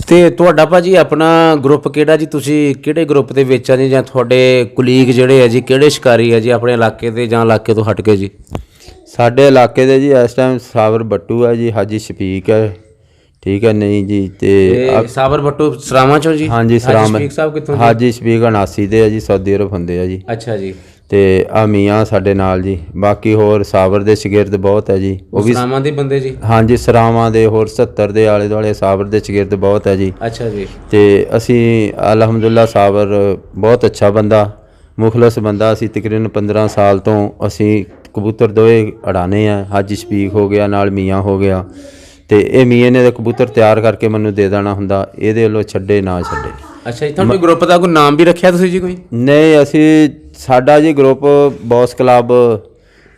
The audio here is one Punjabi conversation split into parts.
ਤੇ ਤੁਹਾਡਾ ਭਾਜੀ ਆਪਣਾ ਗਰੁੱਪ ਕਿਹੜਾ ਜੀ? ਤੁਸੀਂ ਕਿਹੜੇ ਗਰੁੱਪ ਦੇ ਵਿੱਚ ਆ ਜੀ, ਜਾਂ ਤੁਹਾਡੇ ਕੁਲੀਗ ਜਿਹੜੇ ਆ ਜੀ ਕਿਹੜੇ ਸ਼ਿਕਾਰੀ ਆ ਜੀ ਆਪਣੇ ਇਲਾਕੇ ਦੇ ਜਾਂ ਇਲਾਕੇ ਤੋਂ ਹਟ ਕੇ ਜੀ? ਸਾਡੇ ਇਲਾਕੇ ਦੇ ਜੀ ਇਸ ਟਾਈਮ ਸਾਬਰ ਬੱਟੂ ਹੈ ਜੀ, ਹਾਜੀ ਸ਼ਫੀਕ ਹੈ, ਠੀਕ ਹੈ ਨਹੀਂ ਜੀ। ਤੇ ਸਾਬਰ ਬੱਟੂ ਸਰਾਵਾਂ ਚੋਂ ਜੀ? ਹਾਂਜੀ ਸਰਾਮ ਸ਼ਫੀਕ ਸਾਹਿਬ ਕਿੱਥੋਂ? ਹਾਜੀ ਸ਼ਫੀਕ 79 ਦੇ ਆ ਜੀ, ਸਾਊਦੀ ਅਰਬ ਹੁੰਦੇ ਆ ਜੀ। ਅੱਛਾ ਜੀ। ਤੇ ਆ ਮੀਆਂ ਸਾਡੇ ਨਾਲ ਜੀ, ਬਾਕੀ ਹੋਰ ਸਾਬਰ ਦੇ ਸ਼ਾਗਿਰਦ ਬਹੁਤ ਹੈ ਜੀ, ਉਹ ਵੀ ਸਰਾਵਾਂ ਦੇ ਬੰਦੇ ਜੀ? ਹਾਂਜੀ ਸਰਾਵਾਂ ਦੇ, ਹੋਰ 70 ਦੇ ਆਲੇ ਦੁਆਲੇ ਸਾਬਰ ਦੇ ਸ਼ਾਗਿਰਦ ਬਹੁਤ ਹੈ ਜੀ। ਅੱਛਾ ਜੀ। ਤੇ ਅਸੀਂ ਅਲਹਮਦੁਲਿਲਾ ਸਾਬਰ ਬਹੁਤ ਅੱਛਾ ਬੰਦਾ, ਮੁਖਲਸ ਬੰਦਾ। ਅਸੀਂ ਤਕਰੀਬਨ 15 ਸਾਲ ਤੋਂ ਅਸੀਂ ਕਬੂਤਰ ਦੋਏ ਉਡਾਉਂਦੇ ਆ। ਹਾਜੀ ਸ਼ਫੀਕ ਹੋ ਗਿਆ, ਨਾਲ ਮੀਆਂ ਹੋ ਗਿਆ। ਤੇ ਇਹ ਮੀਆਂ ਨੇ ਕਬੂਤਰ ਤਿਆਰ ਕਰਕੇ ਮੈਨੂੰ ਦੇ ਦੇਣਾ ਹੁੰਦਾ, ਇਹਦੇ ਵੱਲੋਂ ਛੱਡੇ ਨਾ ਛੱਡੇ। ਅੱਛਾ ਜੀ। ਤੁਹਾਨੂੰ ਗਰੁੱਪ ਦਾ ਕੋਈ ਨਾਮ ਵੀ ਰੱਖਿਆ ਤੁਸੀਂ ਜੀ ਕੋਈ? ਨਹੀਂ, ਅਸੀਂ ਸਾਡਾ ਜੀ ਗਰੁੱਪ ਬੌਸ ਕਲੱਬ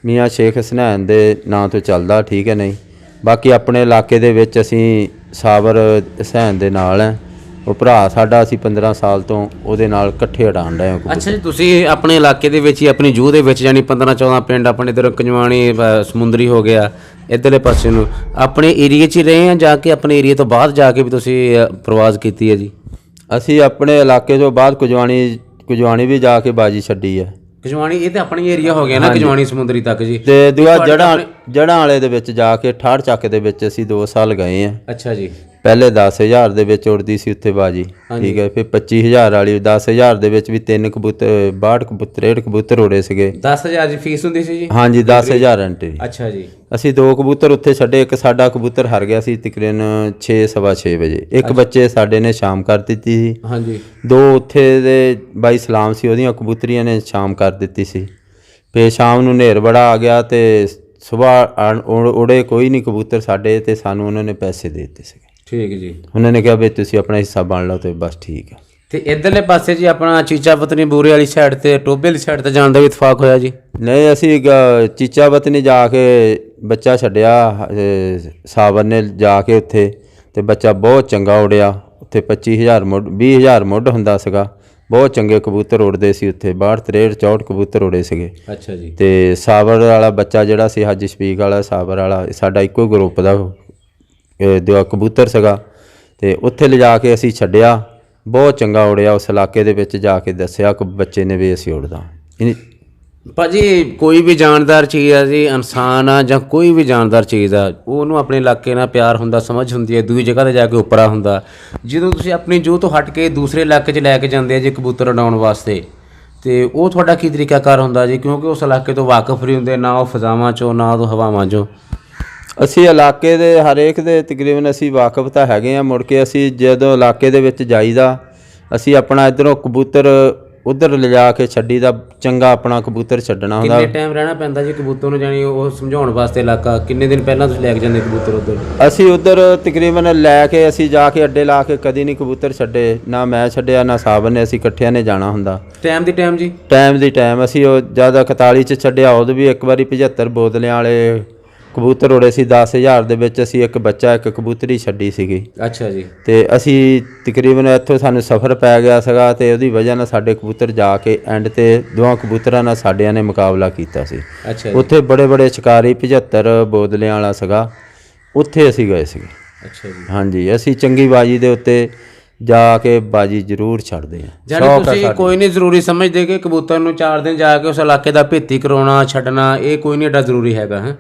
ਮੀਆਂ ਸ਼ੇਖ ਹਸਨੈਨ ਦੇ ਨਾਂ ਤੋਂ ਚੱਲਦਾ, ਠੀਕ ਹੈ ਨਹੀਂ। ਬਾਕੀ ਆਪਣੇ ਇਲਾਕੇ ਦੇ ਵਿੱਚ ਅਸੀਂ ਸਾਬਰ ਹਸੈਨ ਦੇ ਨਾਲ ਹੈ, ਉਹ ਭਰਾ ਸਾਡਾ, ਅਸੀਂ 15 ਸਾਲ ਤੋਂ ਉਹਦੇ ਨਾਲ ਇਕੱਠੇ ਉਡਾਣ ਰਹੇ ਹਾਂ। ਅੱਛਾ ਜੀ। ਤੁਸੀਂ ਆਪਣੇ ਇਲਾਕੇ ਦੇ ਵਿੱਚ ਹੀ, ਆਪਣੀ ਜੂਹ ਦੇ ਵਿੱਚ, ਯਾਨੀ 15-14 ਪਿੰਡ ਆਪਣੇ ਇੱਧਰ ਕੰਜਵਾਣੀ ਸਮੁੰਦਰੀ ਹੋ ਗਿਆ, ਇੱਧਰਲੇ ਪਾਸੇ ਨੂੰ ਆਪਣੇ ਏਰੀਏ 'ਚ ਹੀ ਰਹੇ ਆ, ਜਾ ਕੇ ਆਪਣੇ ਏਰੀਏ ਤੋਂ ਬਾਹਰ ਜਾ ਕੇ ਵੀ ਤੁਸੀਂ ਪ੍ਰਵਾਜ਼ ਕੀਤੀ ਹੈ ਜੀ? ਅਸੀਂ ਆਪਣੇ ਇਲਾਕੇ ਤੋਂ ਬਾਅਦ ਕੁਜਵਾਣੀ ਵੀ ਜਾ ਕੇ ਬਾਜੀ ਛੱਡੀ ਹੈ। ਕਜਵਾਣੀ ਇਹ ਤਾਂ ਆਪਣੀ ਏਰੀਆ ਹੋ ਗਿਆ ਨਾ, ਕਜਵਾਣੀ ਸਮੁੰਦਰੀ ਤੱਕ ਜੀ। ਤੇ ਦੂਆ ਜੜ੍ਹਾਂ ਵਾਲੇ ਦੇ ਵਿੱਚ ਜਾ ਕੇ ਠਾੜ ਚੱਕ ਦੇ ਵਿੱਚ ਅਸੀਂ 2 ਸਾਲ ਗਏ ਆ। ਅੱਛਾ ਜੀ। ਪਹਿਲੇ 10,000 ਦੇ ਵਿੱਚ ਉੜਦੀ ਸੀ ਉੱਥੇ ਬਾਜੀ, ਠੀਕ ਹੈ। ਫਿਰ 25,000 ਵਾਲੀ, 10,000 ਦੇ ਵਿੱਚ ਵੀ 3 ਕਬੂਤਰ 62 ਕਬੂਤਰ 63 ਕਬੂਤਰ ਉੜੇ ਸੀਗੇ। 10,000 ਦੀ ਫੀਸ ਹੁੰਦੀ ਸੀ ਜੀ? ਹਾਂਜੀ, 10,000 ਐਂਟਰੀ। ਅੱਛਾ ਜੀ। ਅਸੀਂ 2 ਕਬੂਤਰ ਉੱਥੇ ਛੱਡੇ, ਇੱਕ ਸਾਡਾ ਕਬੂਤਰ ਹਰ ਗਿਆ ਸੀ ਤਕਰੀਬਨ 6:15 ਵਜੇ। ਇੱਕ ਬੱਚੇ ਸਾਡੇ ਨੇ ਸ਼ਾਮ ਕਰ ਦਿੱਤੀ ਸੀ। ਹਾਂਜੀ। 2 ਉੱਥੇ ਦੇ ਬਾਈ ਸਲਾਮ ਸੀ, ਉਹਦੀਆਂ ਕਬੂਤਰੀਆਂ ਨੇ ਸ਼ਾਮ ਕਰ ਦਿੱਤੀ ਸੀ। ਫਿਰ ਸ਼ਾਮ ਨੂੰ ਹਨੇਰ ਬੜਾ ਆ ਗਿਆ ਤੇ ਸੁਬਾਹ ਉੜੇ ਕੋਈ ਨਹੀਂ ਕਬੂਤਰ ਸਾਡੇ, ਤੇ ਸਾਨੂੰ ਉਹਨਾਂ ਨੇ ਪੈਸੇ ਦੇ ਦਿੱਤੇ ਸੀਗੇ। ਠੀਕ ਜੀ। ਉਹਨਾਂ ਨੇ ਕਿਹਾ ਵੀ ਤੁਸੀਂ ਆਪਣਾ ਹਿੱਸਾ ਬਣ ਲਓ, ਤੇ ਬਸ ਠੀਕ ਹੈ। ਤੇ ਇਧਰਲੇ ਪਾਸੇ ਜੀ ਆਪਣਾ ਚੀਚਾ ਪਤਨੀ ਬੂਰੇ ਵਾਲੀ ਸਾਈਡ ਤੇ, ਟੋਬੇ ਵਾਲੀ ਸਾਈਡ ਤੇ ਜਾਣ ਦਾ ਵੀ ਇਤਫਾਕ ਹੋਇਆ ਜੀ? ਨਹੀਂ, ਅਸੀਂ ਚੀਚਾ ਪਤਨੀ ਜਾ ਕੇ ਬੱਚਾ ਛੱਡਿਆ ਸਾਬਰ ਨੇ ਜਾ ਕੇ ਉੱਥੇ, ਤੇ ਬੱਚਾ ਬਹੁਤ ਚੰਗਾ ਉੜਿਆ। ਉੱਥੇ 25,000 ਮੁੱਢ 20,000 ਮੁੱਢ ਹੁੰਦਾ ਸੀਗਾ। ਬਹੁਤ ਚੰਗੇ ਕਬੂਤਰ ਉੜਦੇ ਸੀ ਉੱਥੇ, 62 63 64 ਕਬੂਤਰ ਉੜੇ ਸੀਗੇ। ਅੱਛਾ ਜੀ। ਤੇ ਸਾਬਰ ਵਾਲਾ ਬੱਚਾ ਜਿਹੜਾ ਸੀ, ਹਾਜੀ ਸ਼ਫੀਕ ਵਾਲਾ ਸਾਬਰ ਵਾਲਾ, ਸਾਡਾ ਇੱਕੋ ਗਰੁੱਪ ਦਾ ਕਬੂਤਰ ਸੀਗਾ। ਤੇ ਉੱਥੇ ਲਿਜਾ ਕੇ ਅਸੀਂ ਛੱਡਿਆ, ਬਹੁਤ ਚੰਗਾ ਉੜਿਆ। ਉਸ ਇਲਾਕੇ ਦੇ ਵਿੱਚ ਜਾ ਕੇ ਦੱਸਿਆ ਕਿ ਬੱਚੇ ਨੇ ਵੀ ਅਸੀਂ ਉੜਦਾ। ਭਾਜੀ ਕੋਈ ਵੀ ਜਾਨਦਾਰ ਚੀਜ਼ ਆ ਜੀ, ਇਨਸਾਨ ਆ ਜਾਂ ਕੋਈ ਵੀ ਜਾਨਦਾਰ ਚੀਜ਼ ਆ, ਉਹਨੂੰ ਆਪਣੇ ਇਲਾਕੇ ਨਾਲ ਪਿਆਰ ਹੁੰਦਾ, ਸਮਝ ਹੁੰਦੀ ਹੈ, ਦੂਜੀ ਜਗ੍ਹਾ 'ਤੇ ਜਾ ਕੇ ਉੱਪਰਾ ਹੁੰਦਾ। ਜਦੋਂ ਤੁਸੀਂ ਆਪਣੀ ਜੂਹ ਤੋਂ ਹਟ ਕੇ ਦੂਸਰੇ ਇਲਾਕੇ 'ਚ ਲੈ ਕੇ ਜਾਂਦੇ ਆ ਜੀ ਕਬੂਤਰ ਉਡਾਉਣ ਵਾਸਤੇ, ਤੇ ਉਹ ਤੁਹਾਡਾ ਕੀ ਤਰੀਕਾਕਾਰ ਹੁੰਦਾ ਜੀ? ਕਿਉਂਕਿ ਉਸ ਇਲਾਕੇ ਤੋਂ ਵਾਕਫ ਨਹੀਂ ਹੁੰਦੇ, ਨਾ ਉਹ ਫਜ਼ਾਵਾਂ 'ਚੋਂ, ਨਾ ਉਹ ਹਵਾਵਾਂ 'ਚੋਂ। ਅਸੀਂ ਇਲਾਕੇ ਦੇ ਹਰੇਕ ਦੇ ਤਕਰੀਬਨ ਅਸੀਂ ਵਾਕਫ ਤਾਂ ਹੈਗੇ ਆ। ਮੁੜ ਕੇ ਅਸੀਂ ਜਦੋਂ ਇਲਾਕੇ ਦੇ ਵਿੱਚ ਜਾਈਦਾ, ਅਸੀਂ ਆਪਣਾ ਇੱਧਰੋਂ ਕਬੂਤਰ ਉੱਧਰ ਲਿਜਾ ਕੇ ਛੱਡੀ ਦਾ, ਚੰਗਾ ਆਪਣਾ ਕਬੂਤਰ ਛੱਡਣਾ ਹੁੰਦਾ। ਕਿੰਨੇ ਟਾਈਮ ਰਹਿਣਾ ਪੈਂਦਾ ਜੀ ਕਬੂਤਰ ਨੂੰ, ਜਾਣੀ ਉਹ ਸਮਝਾਉਣ ਵਾਸਤੇ ਇਲਾਕਾ? ਕਿੰਨੇ ਦਿਨ ਪਹਿਲਾਂ ਤੁਸੀਂ ਲੈ ਕੇ ਜਾਂਦੇ ਕਬੂਤਰ ਉੱਧਰ? ਅਸੀਂ ਉੱਧਰ ਤਕਰੀਬਨ ਲੈ ਕੇ ਅਸੀਂ ਜਾ ਕੇ ਅੱਡੇ ਲਾ ਕੇ ਕਦੀ ਨਹੀਂ ਕਬੂਤਰ ਛੱਡੇ, ਨਾ ਮੈਂ ਛੱਡਿਆ ਨਾ ਸਾਬਰ ਨੇ। ਅਸੀਂ ਇਕੱਠਿਆਂ ਨੇ ਜਾਣਾ ਹੁੰਦਾ। ਟਾਈਮ ਦੀ ਟਾਈਮ ਜੀ? ਟਾਈਮ ਦੀ ਟਾਈਮ। ਅਸੀਂ ਉਹ ਜਦ 41 'ਚ ਛੱਡਿਆ, ਉਦੋਂ ਵੀ ਇੱਕ ਵਾਰੀ 75 ਬੋਤਲਿਆਂ ਵਾਲੇ ਕਬੂਤਰ ਉੜੇ ਸੀ। 10,000 ਦੇ ਵਿੱਚ ਅਸੀਂ ਇੱਕ ਬੱਚਾ, ਇੱਕ ਕਬੂਤਰੀ ਛੱਡੀ ਸੀਗੀ। ਅੱਛਾ ਜੀ। ਤੇ ਅਸੀਂ ਤਕਰੀਬਨ ਇੱਥੋਂ ਸਾਨੂੰ ਸਫ਼ਰ ਪੈ ਗਿਆ ਸੀਗਾ, ਤੇ ਉਹਦੀ ਵਜ੍ਹਾ ਨਾਲ ਸਾਡੇ ਕਬੂਤਰ ਜਾ ਕੇ ਐਂਡ ਤੇ 2 ਕਬੂਤਰਾਂ ਨਾਲ ਸਾਡਿਆਂ ਨੇ ਮੁਕਾਬਲਾ ਕੀਤਾ ਸੀ। ਅੱਛਾ। ਉੱਥੇ ਬੜੇ ਬੜੇ ਸ਼ਿਕਾਰੀ 75 ਬੋਤਲਿਆਂ ਵਾਲਾ ਸੀਗਾ, ਉੱਥੇ ਅਸੀਂ ਗਏ ਸੀਗੇ। ਅੱਛਾ ਜੀ। ਹਾਂਜੀ, ਅਸੀਂ ਚੰਗੀ ਬਾਜੀ ਦੇ ਉੱਤੇ ਜਾ ਕੇ ਬਾਜੀ ਜ਼ਰੂਰ ਛੱਡਦੇ ਹਾਂ। ਜਾਨੀ ਤੁਸੀਂ ਕੋਈ ਨਹੀਂ ਜ਼ਰੂਰੀ ਸਮਝਦੇ ਕਿ ਕਬੂਤਰ ਨੂੰ 4 ਦਿਨ ਜਾ ਕੇ ਉਸ ਇਲਾਕੇ ਦਾ ਭੇਤੀ ਕਰਾਉਣਾ, ਛੱਡਣਾ, ਇਹ ਕੋਈ ਨਹੀਂ ਏਡਾ ਜ਼ਰੂਰੀ ਹੈਗਾ? ਹੈ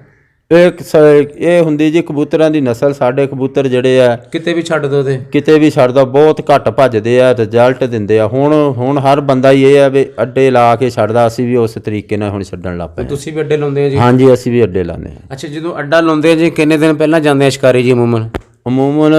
ਇਹ ਹੁੰਦੀ ਜੀ ਕਬੂਤਰਾਂ ਦੀ ਨਸਲ। ਸਾਡੇ ਕਬੂਤਰ ਜਿਹੜੇ ਆ ਕਿਤੇ ਵੀ ਛੱਡ ਦੋ, ਤੇ ਕਿਤੇ ਵੀ ਛੱਡ ਦੋ, ਬਹੁਤ ਘੱਟ ਭੱਜਦੇ ਆ, ਰਿਜ਼ਲਟ ਦਿੰਦੇ ਆ। ਹੁਣ ਹਰ ਬੰਦਾ ਹੀ ਇਹ ਆ ਵੀ ਅੱਡੇ ਲਾ ਕੇ ਛੱਡਦਾ। ਅਸੀਂ ਵੀ ਉਸ ਤਰੀਕੇ ਨਾਲ ਹੁਣ ਛੱਡਣ ਲੱਗ ਪਏ। ਤੁਸੀਂ ਵੀ ਅੱਡੇ ਲਾਉਂਦੇ ਆ ਜੀ? ਹਾਂਜੀ, ਅਸੀਂ ਵੀ ਅੱਡੇ ਲਾਉਂਦੇ ਹਾਂ। ਅੱਛਾ, ਜਦੋਂ ਅੱਡਾ ਲਾਉਂਦੇ ਆ ਜੀ, ਕਿੰਨੇ ਦਿਨ ਪਹਿਲਾਂ ਜਾਂਦੇ ਆ ਸ਼ਿਕਾਰੀ ਜੀ? ਅਮੂਮਨ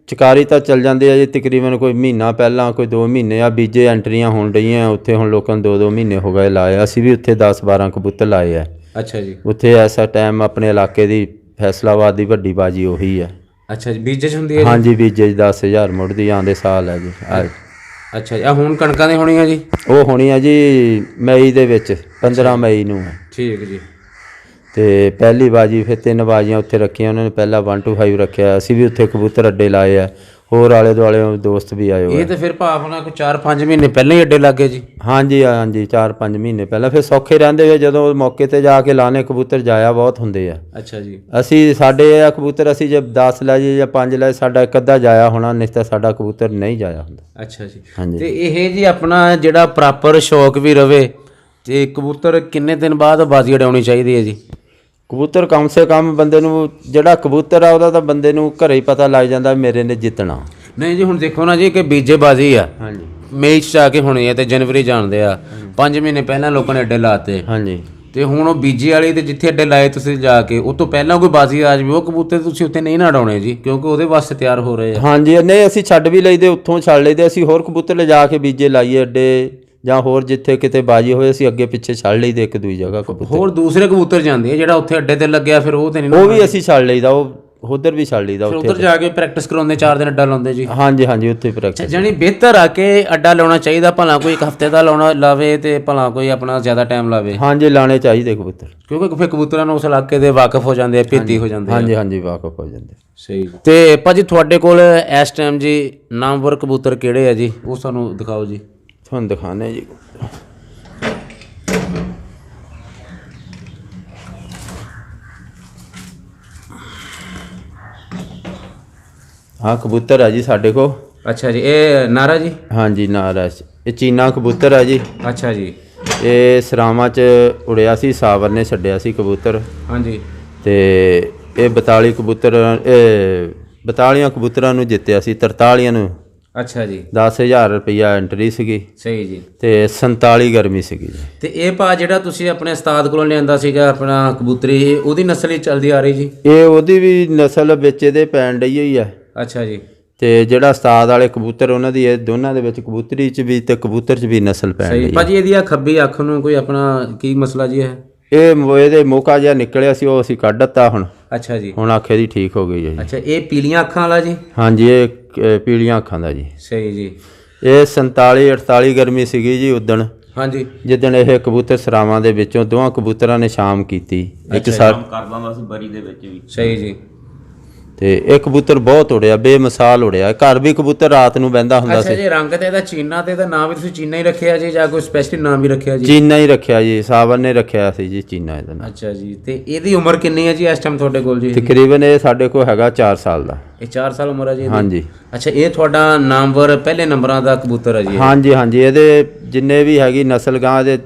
ਸ਼ਿਕਾਰੀ ਤਾਂ ਚੱਲ ਜਾਂਦੇ ਆ ਜੀ ਤਕਰੀਬਨ ਕੋਈ ਮਹੀਨਾ ਪਹਿਲਾਂ, ਕੋਈ 2 ਮਹੀਨੇ। ਆ ਬੀਜੇ ਐਂਟਰੀਆਂ ਹੋਣ ਰਹੀਆਂ ਉੱਥੇ, ਹੁਣ ਲੋਕਾਂ ਨੂੰ 2-2 ਮਹੀਨੇ ਹੋ ਗਏ ਲਾਏ। ਅਸੀਂ ਵੀ ਉੱਥੇ 10-12 ਕਬੂਤਰ ਲਾਏ ਆ। ਅੱਛਾ ਜੀ। ਉੱਥੇ ਐਸਾ ਟਾਈਮ ਆਪਣੇ ਇਲਾਕੇ ਦੀ ਫੈਸਲਾਬਾਦ ਦੀ ਵੱਡੀ ਬਾਜੀ ਉਹੀ ਹੈ। ਅੱਛਾ ਜੀ। ਬੀਜੇ 'ਚ ਹੁੰਦੀ ਹੈ? ਹਾਂਜੀ, ਬੀਜੇ 'ਚ 10,000 ਮੁੱਢਦੀ ਆਉਂਦੇ ਸਾਲ ਹੈ ਜੀ। ਅੱਛਾ ਜੀ। ਹੁਣ ਕਣਕਾਂ ਦੀ ਹੋਣੀ ਆ ਜੀ? ਉਹ ਹੋਣੀ ਆ ਜੀ ਮਈ ਦੇ ਵਿੱਚ, 15 ਮਈ ਨੂੰ। ਠੀਕ ਜੀ। ਤੇ ਪਹਿਲੀ ਬਾਜੀ, ਫਿਰ 3 ਬਾਜੀਆਂ ਉੱਥੇ ਰੱਖੀਆਂ ਉਹਨਾਂ ਨੇ। ਪਹਿਲਾਂ 1 to 5 ਰੱਖਿਆ। ਅਸੀਂ ਵੀ ਉੱਥੇ ਕਬੂਤਰ ਅੱਡੇ ਲਾਏ ਆ। ਹੋਰ ਆਲੇ ਦੁਆਲੇ ਦੋਸਤ ਵੀ ਆਏ ਹੋਏ। ਇਹ ਤਾਂ ਫਿਰ ਭਾਵਨਾ ਕੋਈ 4-5 ਮਹੀਨੇ ਪਹਿਲਾਂ ਹੀ ਅੱਡੇ ਲੱਗੇ ਜੀ? ਹਾਂਜੀ ਹਾਂਜੀ 4-5 ਮਹੀਨੇ ਪਹਿਲਾਂ। ਫਿਰ ਸੌਖੇ ਰਹਿੰਦੇ ਹੋਏ ਜਦੋਂ ਮੌਕੇ ਤੇ ਜਾ ਕੇ ਲਾਣੇ ਕਬੂਤਰ ਜਾਇਆ ਬਹੁਤ ਹੁੰਦੇ ਆ। ਅੱਛਾ ਜੀ। ਅਸੀਂ ਸਾਡੇ ਆ ਕਬੂਤਰ ਅਸੀਂ ਜੇ 10 ਲੈ ਜੀ ਜਾਂ 5 ਲੈ, ਸਾਡਾ ਇੱਕ ਅੱਧਾ ਜਾਇਆ ਹੋਣਾ, ਨਹੀਂ ਤਾਂ ਸਾਡਾ ਕਬੂਤਰ ਨਹੀਂ ਜਾਇਆ ਹੁੰਦਾ। ਅੱਛਾ ਜੀ। ਹਾਂਜੀ। ਤੇ ਇਹ ਜੀ ਆਪਣਾ ਜਿਹੜਾ ਪ੍ਰੋਪਰ ਸ਼ੌਕ ਵੀ ਰਵੇ, ਤੇ ਕਬੂਤਰ ਕਿੰਨੇ ਦਿਨ ਬਾਅਦ ਬਾਜ਼ੀ ਉਡਾਉਣੀ ਚਾਹੀਦੀ ਹੈ ਜੀ? ਕਬੂਤਰ ਕਮ ਸੇ ਕਮ ਬੰਦੇ ਨੂੰ, ਜਿਹੜਾ ਕਬੂਤਰ ਆ ਉਹਦਾ ਤਾਂ ਬੰਦੇ ਨੂੰ ਘਰੇ ਹੀ ਪਤਾ ਲੱਗ ਜਾਂਦਾ ਮੇਰੇ ਨੇ ਜਿੱਤਣਾ। ਨਹੀਂ ਜੀ, ਹੁਣ ਦੇਖੋ ਨਾ ਜੀ ਕਿ ਬੀਜੇਬਾਜ਼ੀ ਆ, ਹਾਂਜੀ ਮਈ 'ਚ ਜਾ ਕੇ ਹੋਣੀ ਹੈ ਤੇ ਜਨਵਰੀ ਜਾਣਦੇ ਆ, 5 ਮਹੀਨੇ ਪਹਿਲਾਂ ਲੋਕਾਂ ਨੇ ਅੱਡੇ ਲਾਤੇ। ਹਾਂਜੀ। ਤੇ ਹੁਣ ਉਹ ਬੀਜੇ ਵਾਲੀ ਤੇ ਜਿੱਥੇ ਅੱਡੇ ਲਾਏ ਤੁਸੀਂ ਜਾ ਕੇ, ਉਹ ਤੋਂ ਪਹਿਲਾਂ ਕੋਈ ਬਾਜ਼ੀ ਆ ਜਾਵੇ, ਉਹ ਕਬੂਤਰ ਤੁਸੀਂ ਉੱਥੇ ਨਹੀਂ ਨਾ ਉਡਾਉਣੇ ਜੀ, ਕਿਉਂਕਿ ਉਹਦੇ ਵਾਸਤੇ ਤਿਆਰ ਹੋ ਰਹੇ ਆ। ਹਾਂਜੀ ਨਹੀਂ, ਅਸੀਂ ਛੱਡ ਵੀ ਲਈਦੇ, ਉੱਥੋਂ ਛੱਡ ਲਈਦੇ। ਅਸੀਂ ਹੋਰ ਕਬੂਤਰ ਲਿਜਾ ਕੇ ਬੀਜੇ ਲਾਈਏ ਅੱਡੇ, ਜਾਂ ਹੋਰ ਜਿੱਥੇ ਕਿਤੇ ਬਾਜੀ ਹੋਏ ਅਸੀਂ ਅੱਗੇ ਪਿੱਛੇ ਛੱਡ ਲਈਦੇ ਇੱਕ ਦੂਜੀ ਜਗ੍ਹਾ ਕਬੂਤਰ। ਹੋਰ ਦੂਸਰੇ ਕਬੂਤਰ ਜਾਂਦੇ ਆ ਜਿਹੜਾ ਉੱਥੇ ਅੱਡੇ ਤੇ ਲੱਗਿਆ, ਫਿਰ ਉਹ ਤੇ ਨਹੀਂ ਨਾ? ਉਹ ਵੀ ਅਸੀਂ ਛੱਡ ਲਈਦਾ, ਉਹ ਉਧਰ ਵੀ ਛੱਡ ਲਈਦਾ। ਫਿਰ ਉੱਧਰ ਜਾ ਕੇ ਪ੍ਰੈਕਟਿਸ ਕਰਾਉਂਦੇ, 4 ਦਿਨ ਅੱਡਾ ਲਾਉਂਦੇ ਜੀ? ਹਾਂਜੀ ਹਾਂਜੀ, ਉੱਥੇ ਪ੍ਰੈਕਟਿਸ। ਜਾਣੀ ਬਿਹਤਰ ਆ ਕੇ ਅੱਡਾ ਲਾਉਣਾ ਚਾਹੀਦਾ, ਭਲਾ ਕੋਈ 1 ਹਫ਼ਤੇ ਦਾ ਲਾਵੇ ਤੇ ਭਲਾ ਕੋਈ ਆਪਣਾ ਜ਼ਿਆਦਾ ਟਾਈਮ ਲਾਵੇ। ਹਾਂਜੀ, ਲਾਣੇ ਚਾਹੀਦੇ ਕਬੂਤਰ, ਕਿਉਂਕਿ ਫਿਰ ਕਬੂਤਰਾਂ ਨੂੰ ਉਸ ਇਲਾਕੇ ਦੇ ਵਾਕਿਫ ਹੋ ਜਾਂਦੇ ਆ, ਭੇਦੀ ਹੋ ਜਾਂਦੇ ਆ। ਹਾਂਜੀ ਹਾਂਜੀ, ਵਾਕਫ ਹੋ ਜਾਂਦੇ। ਸਹੀ। ਤੇ ਭਾਜੀ ਤੁਹਾਡੇ ਕੋਲ ਇਸ ਟਾਈਮ ਜੀ ਨਾਮਵਰ ਕਬੂਤਰ ਕਿਹੜੇ ਆ ਜੀ, ਉਹ ਸਾਨੂੰ ਦਿਖਾਓ ਜੀ। ਤੁਹਾਨੂੰ ਦਿਖਾਣੇ ਜੀ। ਹਾਂ ਕਬੂਤਰ ਆ ਜੀ ਸਾਡੇ ਕੋਲ। ਅੱਛਾ ਜੀ। ਇਹ ਨਾਰਾ ਜੀ? ਹਾਂਜੀ ਨਾਰਾ। ਇਹ ਚੀਨਾ ਕਬੂਤਰ ਆ ਜੀ। ਅੱਛਾ ਜੀ। ਇਹ ਸਰਾਵਾਂ 'ਚ ਉੜਿਆ ਸੀ, ਸਾਵਰ ਨੇ ਛੱਡਿਆ ਸੀ ਕਬੂਤਰ। ਹਾਂਜੀ। ਤੇ ਇਹ 42 ਕਬੂਤਰ, ਇਹ 42 ਕਬੂਤਰਾਂ ਨੂੰ ਜਿੱਤਿਆ ਸੀ, 43 ਨੂੰ। ਅੱਛਾ ਜੀ। 10,000 ਰੁਪਈਆ ਐਂਟਰੀ ਸੀਗੀ। ਸਹੀ ਜੀ। ਤੇ 47 ਗਰਮੀ ਸੀਗੀ ਜੀ। ਤੇ ਇਹ ਭਾ ਜਿਹੜਾ ਤੁਸੀਂ ਆਪਣੇ ਉਸਤਾਦ ਕੋਲੋਂ ਲਿਆਂਦਾ ਸੀਗਾ ਆਪਣਾ ਕਬੂਤਰੀ, ਉਹਦੀ ਨਸਲ ਹੀ ਚੱਲਦੀ ਆ ਰਹੀ ਜੀ? ਇਹ ਉਹਦੀ ਵੀ ਨਸਲ ਵਿੱਚ ਇਹਦੇ ਪੈਣ ਡਈ ਹੋਈ ਆ। ਅੱਛਾ ਜੀ। ਤੇ ਜਿਹੜਾ ਉਸਤਾਦ ਵਾਲੇ ਕਬੂਤਰ ਉਹਨਾਂ ਦੀ, ਇਹ ਦੋਨਾਂ ਦੇ ਵਿੱਚ ਕਬੂਤਰੀ 'ਚ ਵੀ ਤੇ ਕਬੂਤਰ 'ਚ ਵੀ ਨਸਲ ਪੈਣ ਡਈ। ਸਹੀ ਭਾਜੀ। ਇਹਦੀ ਆ ਖੱਬੀ ਅੱਖ ਨੂੰ ਕੋਈ ਆਪਣਾ ਕੀ ਮਸਲਾ ਜੀ ਹੈ? ਇਹਦੇ ਮੌਕਾ ਜਿਹਾ ਨਿਕਲਿਆ ਸੀ, ਉਹ ਅਸੀਂ ਕੱਢ ਦਿੱਤਾ ਹੁਣ। ਅੱਛਾ ਜੀ। ਹੁਣ ਅੱਖ ਇਹਦੀ ਠੀਕ ਹੋ ਗਈ ਹੈ ਜੀ। ਅੱਛਾ। ਇਹ ਪੀਲੀਆਂ ਅੱਖਾਂ ਵਾਲਾ ਜੀ? ਹਾਂਜੀ, ਇਹ ਪੀਲੀਆਂ ਅੱਖਾਂ ਦਾ ਜੀ। ਸਹੀ ਜੀ। ਇਹ 47-48 ਗਰਮੀ ਸੀਗੀ ਜੀ ਉਦਣ। ਹਾਂਜੀ। ਜਿੱਦਣ ਇਹ ਕਬੂਤਰ ਸਰਾਵਾਂ ਦੇ ਵਿੱਚੋਂ ਦੋਵਾਂ ਕਬੂਤਰਾਂ ਨੇ ਸ਼ਾਮ ਕੀਤੀ। ਇੱਕ ਸਾਲ ਕਰਦਾ ਸੀ ਬਰੀ ਦੇ ਵਿੱਚ ਵੀ। ਸਹੀ ਜੀ। ਤੇ ਇਹ ਕਬੂਤਰ ਬਹੁਤ ਉੜਿਆ, ਬੇਮਿਸਾਲ ਉੜਿਆ। ਘਰ ਵੀ ਕਬੂਤਰ ਰਾਤ ਨੂੰ ਬਹਿੰਦਾ ਹੁੰਦਾ ਅੱਛਾ ਸੀ। ਜੀ। ਰੰਗ ਤੇ ਇਹਦਾ ਚੀਨਾ, ਤੇ ਇਹਦਾ ਨਾਮ ਵੀ ਤੁਸੀਂ ਚੀਨਾ ਹੀ ਰੱਖਿਆ ਜੀ ਜਾਂ ਕੋਈ ਸਪੈਸ਼ਲ ਨਾਮ ਵੀ ਰੱਖਿਆ ਜੀ? ਚੀਨਾ ਹੀ ਰੱਖਿਆ ਜੀ, ਸਾਵਰ ਨੇ ਰੱਖਿਆ ਸੀ ਜੀ ਚੀਨਾ ਇਹਦਾ ਨਾਮ। ਅੱਛਾ ਜੀ। ਤੇ ਇਹਦੀ ਉਮਰ ਕਿੰਨੀ ਹੈ ਜੀ ਇਸ ਟਾਈਮ ਤੁਹਾਡੇ ਕੋਲ ਜੀ? ਤਕਰੀਬਨ ਇਹ ਸਾਡੇ ਕੋਲ ਹੈਗਾ 4 ਸਾਲ ਦਾ। ਇਹ 4 ਸਾਲ ਉਮਰ ਹੈ ਜੀ ਇਹਦੀ? ਹਾਂਜੀ। ਅੱਛਾ। ਇਹ ਤੁਹਾਡਾ ਨਾਮਵਰ ਪਹਿਲੇ ਨੰਬਰਾਂ ਦਾ ਕਬੂਤਰ ਹੈ ਜੀ ਇਹ? ਹਾਂਜੀ ਹਾਂਜੀ। ਇਹਦੇ ਜਿੰਨੇ ਵੀ ਹੈਗੀ ਨਸਲ ਗਾਂ ਦੇ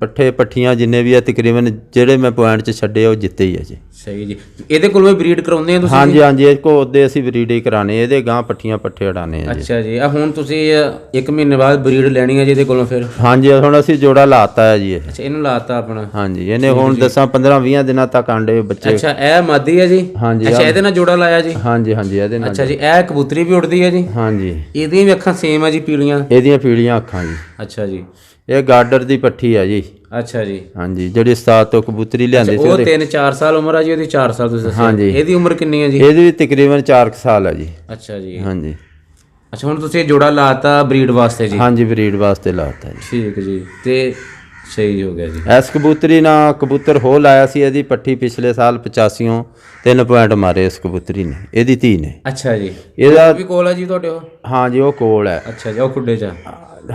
ਪੱਠੇ ਪੱਠੀਆਂ ਜਿੰਨੇ ਵੀ ਆ, ਤਕਰੀਬਨ ਜਿਹੜੇ ਮੈਂ ਪੁਆਇੰਟ 'ਚ ਛੱਡੇ ਉਹ ਜਿੱਤੇ ਹੀ ਆ ਜੀ। ਸਹੀ ਜੀ। ਇਹਦੇ ਕੋਲ ਵੀ ਬਰੀਡ ਕਰਾਉਂਦੇ ਆ ਤੁਸੀਂ? ਹਾਂਜੀ ਹਾਂਜੀ, ਇਹ ਕੋ ਉਹਦੇ ਅਸੀਂ ਬਰੀਡ ਹੀ ਕਰਾਣੇ, ਇਹਦੇ ਗਾਂ ਪੱਠੀਆਂ ਪੱਠੇ ਉਡਾਣੇ ਆ ਜੀ। ਅੱਛਾ ਜੀ। ਆ ਹੁਣ ਤੁਸੀਂ 1 ਮਹੀਨੇ ਬਾਅਦ ਬਰੀਡ ਲੈਣੀ ਹੈ ਜੀ ਇਹਦੇ ਕੋਲੋਂ ਫਿਰ? ਹਾਂਜੀ, ਹੁਣ ਅਸੀਂ ਜੋੜਾ ਲਾਤਾ ਹੈ ਜੀ ਇਹ। ਅੱਛਾ। ਇਹਨੂੰ ਲਾਤਾ ਆਪਣਾ? ਹਾਂਜੀ, ਇਹਨੇ ਹੁਣ 10-15-20 ਦਿਨਾਂ ਤੱਕ ਆਂਡੇ ਬੱਚੇ। ਅੱਛਾ। ਇਹ ਮਾਦੀ ਹੈ ਜੀ? ਹਾਂਜੀ। ਅੱਛਾ। ਇਹਦੇ ਨਾਲ ਜੋੜਾ ਲਾਇਆ ਜੀ? ਹਾਂਜੀ ਹਾਂਜੀ, ਇਹਦੇ ਨਾਲ। ਅੱਛਾ ਜੀ। ਇਹ ਕਬੂਤਰੀ ਵੀ ਉੜਦੀ ਹੈ ਜੀ? ਹਾਂਜੀ। ਇਹਦੀਆਂ ਵੀ ਅੱਖਾਂ ਸੇਮ ਆ ਜੀ, ਪੀਲੀਆਂ? ਇਹਦੀਆਂ ਪੀਲੀਆਂ ਅੱਖਾਂ ਜੀ। ਅੱਛਾ ਜੀ। ਇਹ ਗਾਰਡਰ ਦੀ ਪੱਠੀ ਆ ਜੀ। ਅੱਛਾ ਜੀ। ਹਾਂਜੀ, ਜਿਹੜੀ ਉਸਤਾਦ ਤੋਂ ਕਬੂਤਰੀ ਲਿਆਂਦੀ ਸੀ ਉਹ ਉਹਦੇ। 3-4 ਸਾਲ ਉਮਰ ਆ ਜੀ ਉਹਦੀ? 4 ਸਾਲ ਤੁਸੀਂ ਦੱਸਿਆ। ਹਾਂਜੀ। ਇਹਦੀ ਉਮਰ ਕਿੰਨੀ ਹੈ ਜੀ? ਇਹਦੀ ਵੀ ਤਕਰੀਬਨ 4 ਸਾਲ ਆ ਜੀ। ਅੱਛਾ ਜੀ। ਹਾਂਜੀ। ਅੱਛਾ। ਹੁਣ ਤੁਸੀਂ ਜੋੜਾ ਲਾਤਾ ਬਰੀਡ ਵਾਸਤੇ ਜੀ? ਹਾਂਜੀ, ਬਰੀਡ ਵਾਸਤੇ ਲਾਤਾ ਜੀ। ਠੀਕ ਜੀ। ਤੇ ਸਹੀ ਹੋ ਗਿਆ ਜੀ। ਐਸ ਕਬੂਤਰੀ ਨਾਲ ਕਬੂਤਰ ਹੋ ਲਾਇਆ ਸੀ, ਇਹਦੀ ਪੱਠੀ ਪਿਛਲੇ ਸਾਲ 85 3 ਪੁਆਇੰਟ ਮਾਰੇ ਇਸ ਕਬੂਤਰੀ ਨੇ, ਇਹਦੀ ਧੀ ਨੇ। ਅੱਛਾ ਜੀ। ਇਹਦਾ ਵੀ ਕੋਲ ਆ ਜੀ ਤੁਹਾਡੇ ਉਹ? ਹਾਂਜੀ, ਉਹ ਕੋਲ ਹੈ। ਅੱਛਾ ਜੀ। ਉਹ ਖੁੱਡੇ ਚ?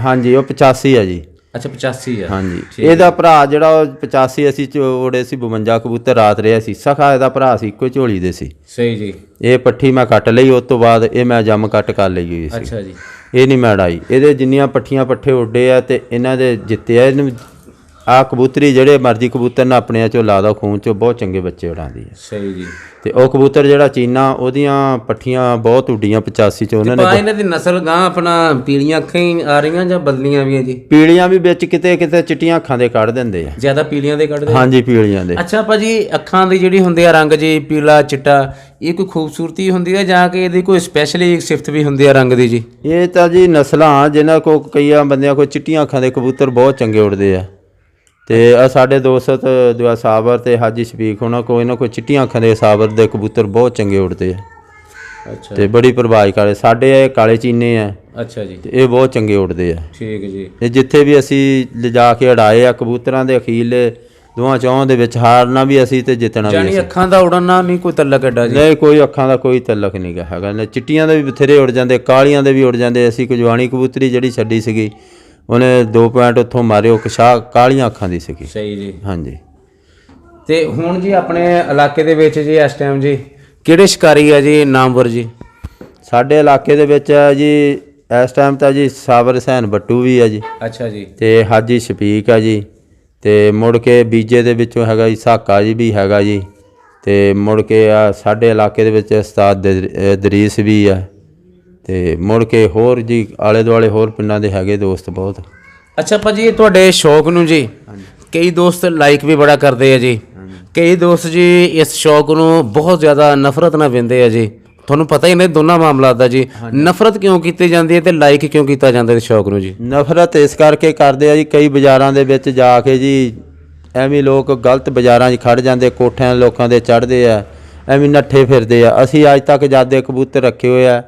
ਹਾਂਜੀ, ਉਹ 85 ਆ ਜੀ। ਅੱਛਾ। 85 ਆ? ਹਾਂਜੀ। ਇਹਦਾ ਭਰਾ ਜਿਹੜਾ ਉਹ 85 ਅਸੀਂ ਉੜੇ ਸੀ 52 ਕਬੂਤਰ ਰਾਤ ਰਿਹਾ ਸੀ। ਸਖਾ ਇਹਦਾ ਭਰਾ ਸੀ, ਇੱਕੋ ਝੋਲੀ ਦੇ ਸੀ। ਸਹੀ ਜੀ। ਇਹ ਪੱਠੀ ਮੈਂ ਕੱਟ ਲਈ, ਉਸ ਤੋਂ ਬਾਅਦ ਇਹ ਮੈਂ ਜੰਮ ਕੱਟ ਕਰ ਲਈ ਹੋਈ ਸੀ। ਅੱਛਾ ਜੀ। ਇਹ ਨਹੀਂ ਮੈਂ ਉਡਾਈ। ਇਹਦੇ ਜਿੰਨੀਆਂ ਪੱਠੀਆਂ ਪੱਠੇ ਉੱਡੇ ਆ ਤੇ ਇਹਨਾਂ ਦੇ ਜਿੱਤੇ ਆ। ਇਹਨੂੰ ਆ ਕਬੂਤਰੀ ਜਿਹੜੇ ਮਰਜ਼ੀ ਕਬੂਤਰ ਨਾ ਆਪਣਿਆਂ ਚੋਂ ਲਾ ਦੋ ਖੂਨ ਚੋਂ, ਬਹੁਤ ਚੰਗੇ ਬੱਚੇ ਉਡਾਉਂਦੀ ਹੈ। ਸਹੀ ਜੀ। ਤੇ ਉਹ ਕਬੂਤਰ ਜਿਹੜਾ ਚੀਨਾ, ਉਹਦੀਆਂ ਪੱਠੀਆਂ ਬਹੁਤ ਉੱਡੀਆਂ 85 ਚ ਉਹਨਾਂ ਨੇ। ਇਹਨਾਂ ਦੀ ਨਸਲ ਗਾਂ ਆਪਣਾ ਪੀਲੀਆਂ ਅੱਖਾਂ ਹੀ ਆ ਰਹੀਆਂ ਜਾਂ ਬਦਲੀਆਂ ਵੀ ਆ ਜੀ? ਪੀਲੀਆਂ ਵੀ ਵਿੱਚ ਕਿਤੇ ਕਿਤੇ ਚਿੱਟੀਆਂ ਅੱਖਾਂ ਦੇ ਕੱਢ ਦਿੰਦੇ ਆ। ਜ਼ਿਆਦਾ ਪੀਲੀਆਂ ਦੇ ਕੱਢਦੇ? ਹਾਂਜੀ, ਪੀਲੀਆਂ ਦੇ। ਅੱਛਾ ਭਾਜੀ। ਅੱਖਾਂ ਦੀ ਜਿਹੜੀ ਹੁੰਦੀ ਆ ਰੰਗ ਜੀ ਪੀਲਾ ਚਿੱਟਾ, ਇਹ ਕੋਈ ਖੂਬਸੂਰਤੀ ਹੁੰਦੀ ਹੈ ਜਾਂ ਕਿ ਇਹਦੀ ਕੋਈ ਸਪੈਸ਼ਲੀ ਸਿਫਤ ਵੀ ਹੁੰਦੀ ਆ ਰੰਗ ਦੀ ਜੀ? ਇਹ ਤਾਂ ਜੀ ਨਸਲਾਂ, ਜਿਨ੍ਹਾਂ ਕੋ ਕਈਆਂ ਬੰਦਿਆਂ ਕੋਲ ਚਿੱਟੀਆਂ ਅੱਖਾਂ ਦੇ ਕਬੂਤਰ ਬਹੁਤ ਚੰਗੇ ਉੱਡਦੇ ਆ। ਤੇ ਆ ਸਾਡੇ ਦੋਸਤ ਦੁਆ ਸਾਬਰ ਤੇ ਹਾਜੀ ਸ਼ਫੀਕ ਉਹਨਾਂ ਕੋਲ, ਇਹਨਾਂ ਕੋਲ ਚਿੱਟੀਆਂ ਅੱਖਾਂ ਦੇ ਸਾਬਰ ਦੇ ਕਬੂਤਰ ਬਹੁਤ ਚੰਗੇ ਉੱਡਦੇ ਆ। ਅੱਛਾ। ਤੇ ਬੜੀ ਪ੍ਰਵਾਜ ਕਰਦੇ। ਸਾਡੇ ਇਹ ਕਾਲੇ ਚੀਨੇ ਆ। ਅੱਛਾ ਜੀ। ਤੇ ਇਹ ਬਹੁਤ ਚੰਗੇ ਉੱਡਦੇ ਆ। ਠੀਕ ਜੀ। ਇਹ ਜਿੱਥੇ ਵੀ ਅਸੀਂ ਲਿਜਾ ਕੇ ਉਡਾਏ ਆ ਕਬੂਤਰਾਂ ਦੇ, ਅਖੀਰਲੇ ਦੋਵਾਂ ਚੌਹਾਂ ਦੇ ਵਿੱਚ ਹਾਰਨਾ ਵੀ ਅਸੀਂ ਤੇ ਜਿੱਤਣਾ ਵੀ ਜਾਨੀ ਅਸੀਂ। ਅੱਖਾਂ ਦਾ ਉੜਨਾ ਨਹੀਂ ਕੋਈ ਤਲਕ ਐਡਾ ਜੀ? ਨਹੀਂ, ਕੋਈ ਅੱਖਾਂ ਦਾ ਕੋਈ ਤਲਕ ਨਹੀਂ ਗਾ ਹੈਗਾ। ਨੇ ਚਿੱਟੀਆਂ ਦੇ ਵੀ ਬਥੇਰੇ ਉੜ ਜਾਂਦੇ, ਕਾਲੀਆਂ ਦੇ ਵੀ ਉੜ ਜਾਂਦੇ। ਅਸੀਂ ਕੋਈ ਜਵਾਨੀ ਕਬੂਤਰੀ ਜਿਹੜੀ ਛੱਡੀ ਸੀਗੀ, ਉਹਨੇ 2 ਪੁਆਇੰਟ ਉੱਥੋਂ ਮਾਰੇ, ਉਹ ਕਸ਼ਾ ਕਾਲੀਆਂ ਅੱਖਾਂ ਦੀ ਸੀਗੀ। ਸਹੀ ਜੀ। ਹਾਂਜੀ। ਤੇ ਹੁਣ ਜੀ ਆਪਣੇ ਇਲਾਕੇ ਦੇ ਵਿੱਚ ਜੀ ਇਸ ਟਾਈਮ ਜੀ ਕਿਹੜੇ ਸ਼ਿਕਾਰੀ ਆ ਜੀ ਨਾਮਵਰ ਜੀ? ਸਾਡੇ ਇਲਾਕੇ ਦੇ ਵਿੱਚ ਹੈ ਜੀ ਇਸ ਟਾਈਮ ਤਾਂ ਜੀ ਸਾਬਰ ਹੁਸੈਨ ਬੱਟੂ ਵੀ ਹੈ ਜੀ, ਅੱਛਾ ਜੀ। ਤੇ ਹਾਜੀ ਸ਼ਫੀਕ ਆ ਜੀ, ਤੇ ਮੁੜ ਕੇ ਬੀਜੇ ਦੇ ਵਿੱਚੋਂ ਹੈਗਾ ਜੀ ਸਾਕਾ ਜੀ ਵੀ ਹੈਗਾ ਜੀ, ਤੇ ਮੁੜ ਕੇ ਆ ਸਾਡੇ ਇਲਾਕੇ ਦੇ ਵਿੱਚ ਉਸਤਾਦ ਦਰੀਸ ਵੀ ਆ, ਤੇ ਮੁੜ ਕੇ ਹੋਰ ਜੀ ਆਲੇ ਦੁਆਲੇ ਹੋਰ ਪਿੰਡਾਂ ਦੇ ਹੈਗੇ ਦੋਸਤ ਬਹੁਤ। ਅੱਛਾ ਭਾਜੀ, ਇਹ ਤੁਹਾਡੇ ਸ਼ੌਕ ਨੂੰ ਜੀ ਕਈ ਦੋਸਤ ਲਾਈਕ ਵੀ ਬੜਾ ਕਰਦੇ ਆ ਜੀ, ਕਈ ਦੋਸਤ ਜੀ ਇਸ ਸ਼ੌਕ ਨੂੰ ਬਹੁਤ ਜ਼ਿਆਦਾ ਨਫ਼ਰਤ ਨਾਲ ਵਿੰਦੇ ਆ ਜੀ। ਤੁਹਾਨੂੰ ਪਤਾ ਹੀ ਨਹੀਂ ਦੋਨਾਂ ਮਾਮਲਾਤ ਦਾ ਜੀ, ਨਫ਼ਰਤ ਕਿਉਂ ਕੀਤੀ ਜਾਂਦੀ ਹੈ ਤੇ ਲਾਈਕ ਕਿਉਂ ਕੀਤਾ ਜਾਂਦਾ ਇਸ ਸ਼ੌਕ ਨੂੰ ਜੀ? ਨਫ਼ਰਤ ਇਸ ਕਰਕੇ ਕਰਦੇ ਆ ਜੀ, ਕਈ ਬਾਜ਼ਾਰਾਂ ਦੇ ਵਿੱਚ ਜਾ ਕੇ ਜੀ ਐਵੇਂ ਲੋਕ ਗਲਤ ਬਾਜ਼ਾਰਾਂ 'ਚ ਖੜ ਜਾਂਦੇ, ਕੋਠਿਆਂ ਲੋਕਾਂ ਦੇ ਚੜ੍ਹਦੇ ਆ, ਐਵੇਂ ਨੱਠੇ ਫਿਰਦੇ ਆ। ਅਸੀਂ ਅੱਜ ਤੱਕ ਜਾਦੇ ਕਬੂਤਰ ਰੱਖੇ ਹੋਏ ਆ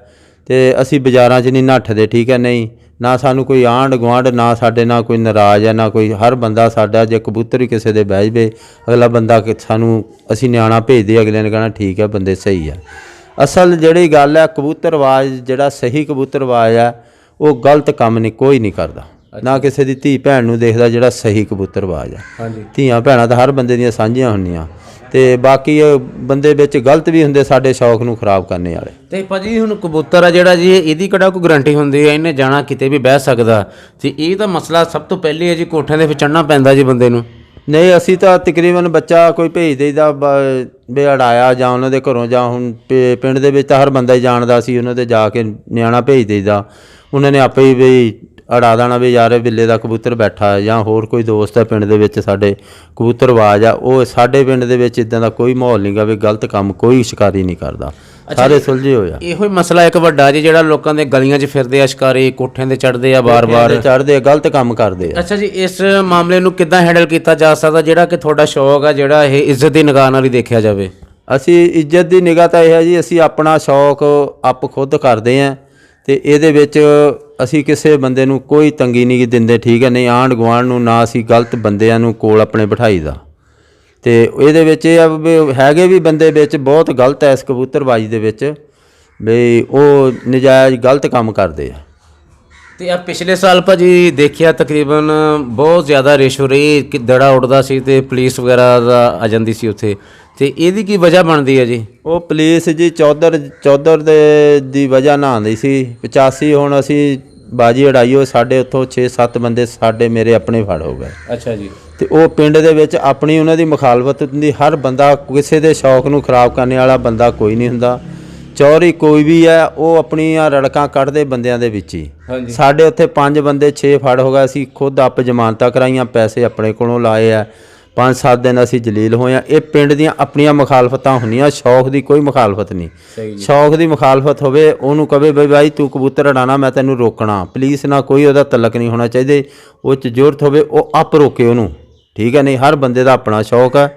ਤੇ ਅਸੀਂ ਬਾਜ਼ਾਰਾਂ 'ਚ ਨਹੀਂ ਨੱਠਦੇ, ਠੀਕ ਹੈ। ਨਹੀਂ, ਨਾ ਸਾਨੂੰ ਕੋਈ ਆਂਢ ਗੁਆਂਢ, ਨਾ ਸਾਡੇ ਨਾਲ ਕੋਈ ਨਾਰਾਜ਼ ਹੈ, ਨਾ ਕੋਈ। ਹਰ ਬੰਦਾ ਸਾਡਾ, ਜੇ ਕਬੂਤਰ ਹੀ ਕਿਸੇ ਦੇ ਬਹਿ ਜਾਵੇ, ਅਗਲਾ ਬੰਦਾ ਸਾਨੂੰ, ਅਸੀਂ ਨਿਆਣਾ ਭੇਜਦੇ, ਅਗਲੇ ਨੇ ਕਹਿਣਾ ਠੀਕ ਹੈ, ਬੰਦੇ ਸਹੀ ਆ। ਅਸਲ ਜਿਹੜੀ ਗੱਲ ਹੈ, ਕਬੂਤਰਬਾਜ਼ ਜਿਹੜਾ ਸਹੀ ਕਬੂਤਰਬਾਜ਼ ਆ, ਉਹ ਗਲਤ ਕੰਮ ਨਹੀਂ ਕੋਈ ਨਹੀਂ ਕਰਦਾ, ਨਾ ਕਿਸੇ ਦੀ ਧੀ ਭੈਣ ਨੂੰ ਦੇਖਦਾ ਜਿਹੜਾ ਸਹੀ ਕਬੂਤਰਬਾਜ਼ ਆ। ਹਾਂਜੀ। ਧੀਆਂ ਭੈਣਾਂ ਤਾਂ ਹਰ ਬੰਦੇ ਦੀਆਂ ਸਾਂਝੀਆਂ ਹੁੰਦੀਆਂ, ਤੇ ਬਾਕੀ ਬੰਦੇ ਵਿੱਚ ਗਲਤ ਵੀ ਹੁੰਦੇ ਸਾਡੇ ਸ਼ੌਕ ਨੂੰ ਖਰਾਬ ਕਰਨੇ ਵਾਲੇ। ਤੇ ਭਾਜੀ ਹੁਣ ਕਬੂਤਰ ਆ ਜਿਹੜਾ ਜੀ, ਇਹਦੀ ਕਿਹੜਾ ਕੋਈ ਗਰੰਟੀ ਹੁੰਦੀ ਹੈ ਇਹਨੇ ਜਾਣਾ ਕਿਤੇ ਵੀ ਬਹਿ ਸਕਦਾ? ਤੇ ਇਹ ਤਾਂ ਮਸਲਾ ਸਭ ਤੋਂ ਪਹਿਲੇ ਹੈ ਜੀ, ਕੋਠਿਆਂ ਦੇ ਵਿੱਚ ਚੜ੍ਹਨਾ ਪੈਂਦਾ ਜੀ ਬੰਦੇ ਨੂੰ। ਨਹੀਂ, ਅਸੀਂ ਤਾਂ ਤਕਰੀਬਨ ਬੱਚਾ ਕੋਈ ਭੇਜ ਦੇਈਦਾ ਵੀ ਅੜਾਇਆ, ਜਾਂ ਉਹਨਾਂ ਦੇ ਘਰੋਂ, ਜਾਂ ਹੁਣ ਪਿੰਡ ਦੇ ਵਿੱਚ ਤਾਂ ਹਰ ਬੰਦਾ ਹੀ ਜਾਣਦਾ ਸੀ, ਉਹਨਾਂ ਦੇ ਜਾ ਕੇ ਨਿਆਣਾ ਭੇਜ ਦੇਈਦਾ, ਉਹਨਾਂ ਨੇ ਆਪੇ ਹੀ ਵੀ ਅੜਾ ਦੇਣਾ ਵੀ ਯਾਰ ਬਿੱਲੇ ਦਾ ਕਬੂਤਰ ਬੈਠਾ, ਜਾਂ ਹੋਰ ਕੋਈ ਦੋਸਤ ਹੈ ਪਿੰਡ ਦੇ ਵਿੱਚ ਸਾਡੇ ਕਬੂਤਰਬਾਜ਼ ਆ। ਉਹ ਸਾਡੇ ਪਿੰਡ ਦੇ ਵਿੱਚ ਇਦਾਂ ਦਾ ਕੋਈ ਮਾਹੌਲ ਨਹੀਂ ਗਾ ਵੀ ਗਲਤ ਕੰਮ ਕੋਈ ਸ਼ਿਕਾਰੀ ਨਹੀਂ ਕਰਦਾ, ਸਾਰੇ ਸੁਲਝੇ ਹੋਏ ਆ। ਇਹੋ ਹੀ ਮਸਲਾ ਇੱਕ ਵੱਡਾ ਜੀ, ਜਿਹੜਾ ਲੋਕਾਂ ਦੇ ਗਲੀਆਂ 'ਚ ਫਿਰਦੇ ਆ ਸ਼ਿਕਾਰੀ, ਕੋਠਿਆਂ ਤੇ ਚੜ੍ਹਦੇ ਆ, ਬਾਰ-ਬਾਰ ਚੜ੍ਹਦੇ ਆ, ਗਲਤ ਕੰਮ ਕਰਦੇ ਆ। ਅੱਛਾ ਜੀ, ਇਸ ਮਾਮਲੇ ਨੂੰ ਕਿੱਦਾਂ ਹੈਂਡਲ ਕੀਤਾ ਜਾ ਸਕਦਾ, ਜਿਹੜਾ ਕਿ ਤੁਹਾਡਾ ਸ਼ੌਕ ਆ ਜਿਹੜਾ ਇਹ ਇੱਜ਼ਤ ਦੀ ਨਿਗਾਹ ਨਾਲ ਹੀ ਦੇਖਿਆ ਜਾਵੇ? ਅਸੀਂ ਇੱਜ਼ਤ ਦੀ ਨਿਗਾਹ ਤਾਂ ਇਹ ਹੈ ਜੀ, ਅਸੀਂ ਆਪਣਾ ਸ਼ੌਕ ਆਪ ਖੁਦ ਕਰਦੇ ਹਾਂ, ਤੇ ਇਹਦੇ ਵਿੱਚ ਅਸੀਂ ਕਿਸੇ ਬੰਦੇ ਨੂੰ ਕੋਈ ਤੰਗੀ ਨਹੀਂ ਦਿੰਦੇ, ਠੀਕ ਹੈ। ਨਹੀਂ ਆਂਢ ਗੁਆਂਢ ਨੂੰ, ਨਾ ਅਸੀਂ ਗਲਤ ਬੰਦਿਆਂ ਨੂੰ ਕੋਲ ਆਪਣੇ ਬਿਠਾਈ ਦਾ। ਤੇ ਇਹਦੇ ਵਿੱਚ ਇਹ ਆ ਵੀ ਹੈਗੇ ਵੀ ਬੰਦੇ ਵਿੱਚ ਬਹੁਤ ਗਲਤ ਐ ਇਸ ਕਬੂਤਰਬਾਜ਼ੀ ਦੇ ਵਿੱਚ, ਵੀ ਉਹ ਨਜਾਇਜ਼ ਗਲਤ ਕੰਮ ਕਰਦੇ ਆ। ਤੇ ਆ ਪਿਛਲੇ ਸਾਲ ਭਾਜੀ ਦੇਖਿਆ ਤਕਰੀਬਨ ਬਹੁਤ ਜ਼ਿਆਦਾ ਰੇਸ਼ੋ ਰਹੀ ਕਿ ਦੜਾ ਉੱਡਦਾ ਸੀ ਤੇ ਪੁਲਿਸ ਵਗੈਰਾ ਦਾ ਆ ਜਾਂਦੀ ਸੀ ਉੱਥੇ, ਤੇ ਇਹਦੀ ਕੀ ਵਜ੍ਹਾ ਬਣਦੀ ਹੈ ਜੀ? ਉਹ ਪੁਲਿਸ ਜੀ ਚੌਧਰ ਦੀ ਵਜ੍ਹਾ ਨਾਲ ਆਉਂਦੀ ਸੀ। 85 ਹੁਣ ਅਸੀਂ ਬਾਜੀ ਉਡਾਈ, ਉਹ ਸਾਡੇ ਉੱਥੋਂ 6-7 ਬੰਦੇ ਸਾਡੇ ਮੇਰੇ ਆਪਣੇ ਫੜ ਹੋ ਗਏ। ਅੱਛਾ ਜੀ। ਤੇ ਉਹ ਪਿੰਡ ਦੇ ਵਿੱਚ ਆਪਣੀ ਉਹਨਾਂ ਦੀ ਮੁਖਾਲਫਤ ਹੁੰਦੀ, ਹਰ ਬੰਦਾ ਕਿਸੇ ਦੇ ਸ਼ੌਕ ਨੂੰ ਖਰਾਬ ਕਰਨ ਵਾਲਾ ਬੰਦਾ ਕੋਈ ਨਹੀਂ ਹੁੰਦਾ। ਚੌਰੀ ਕੋਈ ਵੀ ਹੈ, ਉਹ ਆਪਣੀਆਂ ਰੜਕਾਂ ਕੱਢਦੇ ਬੰਦਿਆਂ ਦੇ ਵਿੱਚ ਹੀ। ਸਾਡੇ ਉੱਥੇ 5 ਬੰਦੇ 6 ਫੜ ਹੋ ਗਏ, ਅਸੀਂ ਖੁਦ ਆਪ ਜ਼ਮਾਨਤਾਂ ਕਰਾਈਆਂ, ਪੈਸੇ ਆਪਣੇ ਕੋਲੋਂ ਲਾਏ ਆ, 5-7 ਦਿਨ ਅਸੀਂ ਜਲੀਲ ਹੋਏ ਆ। ਇਹ ਪਿੰਡ ਦੀਆਂ ਆਪਣੀਆਂ ਮੁਖਾਲਫਤਾਂ ਹੁੰਦੀਆਂ, ਸ਼ੌਕ ਦੀ ਕੋਈ ਮੁਖਾਲਫਤ ਨਹੀਂ। ਸ਼ੌਕ ਦੀ ਮੁਖਾਲਫਤ ਹੋਵੇ, ਉਹਨੂੰ ਕਹੇ ਬਈ ਬਾਈ ਤੂੰ ਕਬੂਤਰ ਉਡਾਉਣਾ, ਮੈਂ ਤੈਨੂੰ ਰੋਕਣਾ, ਪੁਲਿਸ ਨਾਲ ਕੋਈ ਉਹਦਾ ਤਲਕ ਨਹੀਂ ਹੋਣਾ ਚਾਹੀਦਾ। ਉਹ 'ਚ ਜ਼ਰੂਰਤ ਹੋਵੇ ਉਹ ਆਪ ਰੋਕੇ ਉਹਨੂੰ, ਠੀਕ ਹੈ। ਨਹੀਂ, ਹਰ ਬੰਦੇ ਦਾ ਆਪਣਾ ਸ਼ੌਕ ਹੈ।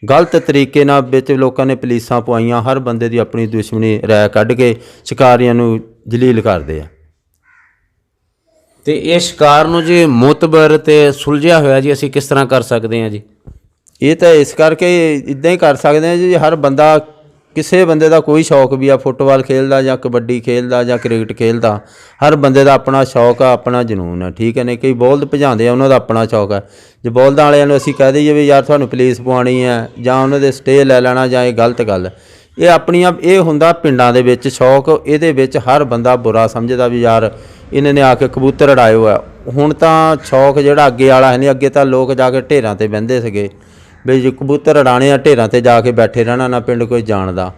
ਗਲਤ ਤਰੀਕੇ ਨਾਲ ਵਿੱਚ ਲੋਕਾਂ ਨੇ ਪੁਲਿਸਾਂ ਪਵਾਈਆਂ, ਹਰ ਬੰਦੇ ਦੀ ਆਪਣੀ ਦੁਸ਼ਮਣੀ ਰਾਇ ਕੱਢ ਕੇ ਸ਼ਿਕਾਰੀਆਂ ਨੂੰ ਜਲੀਲ ਕਰਦੇ ਆ। ਤੇ ਇਹ ਸ਼ਿਕਾਰ ਨੂੰ ਜੀ ਮੁਤਬਰ ਤੇ ਸੁਲਝਿਆ ਹੋਇਆ ਜੀ ਅਸੀਂ ਕਿਸ ਤਰ੍ਹਾਂ ਕਰ ਸਕਦੇ ਹਾਂ ਜੀ? ਇਹ ਤਾਂ ਇਸ ਕਰਕੇ ਇੱਦਾਂ ਹੀ ਕਰ ਸਕਦੇ ਹਾਂ ਜੀ, ਹਰ ਬੰਦਾ, ਕਿਸੇ ਬੰਦੇ ਦਾ ਕੋਈ ਸ਼ੌਕ ਵੀ ਆ, ਫੁੱਟਬਾਲ ਖੇਲਦਾ ਜਾਂ ਕਬੱਡੀ ਖੇਲਦਾ ਜਾਂ ਕ੍ਰਿਕਟ ਖੇਲਦਾ, ਹਰ ਬੰਦੇ ਦਾ ਆਪਣਾ ਸ਼ੌਕ ਆ, ਆਪਣਾ ਜਨੂਨ ਆ, ਠੀਕ ਹੈ। ਨੇ ਕਈ ਬੋਲਦ ਭਜਾਉਂਦੇ ਆ, ਉਹਨਾਂ ਦਾ ਆਪਣਾ ਸ਼ੌਕ ਹੈ। ਜੇ ਬੋਲਦਾਂ ਵਾਲਿਆਂ ਨੂੰ ਅਸੀਂ ਕਹਿ ਦਈਏ ਵੀ ਯਾਰ ਤੁਹਾਨੂੰ ਪੁਲਿਸ ਪਵਾਉਣੀ ਹੈ ਜਾਂ ਉਹਨਾਂ ਦੇ ਸਟੇ ਲੈ ਲੈਣਾ, ਜਾਂ ਇਹ ਗਲਤ ਗੱਲ, ਇਹ ਆਪਣੀਆਂ, ਇਹ ਹੁੰਦਾ ਪਿੰਡਾਂ ਦੇ ਵਿੱਚ ਸ਼ੌਕ। ਇਹਦੇ ਵਿੱਚ ਹਰ ਬੰਦਾ ਬੁਰਾ ਸਮਝਦਾ ਵੀ ਯਾਰ ਇਹਨਾਂ ਨੇ ਆ ਕੇ ਕਬੂਤਰ ਉਡਾਏ ਹੋਇਆ। ਹੁਣ ਤਾਂ ਸ਼ੌਕ ਜਿਹੜਾ ਅੱਗੇ ਵਾਲਾ ਹੈ ਨਹੀਂ, ਅੱਗੇ ਤਾਂ ਲੋਕ ਜਾ ਕੇ ਢੇਰਾਂ 'ਤੇ ਬਹਿੰਦੇ ਸੀਗੇ ਵੀ ਜੇ ਕਬੂਤਰ ਉਡਾਉਣੇ ਆ, ਢੇਰਾਂ 'ਤੇ ਜਾ ਕੇ ਬੈਠੇ ਰਹਿਣਾ, ਨਾ ਪਿੰਡ ਕੋਈ ਜਾਣਦਾ।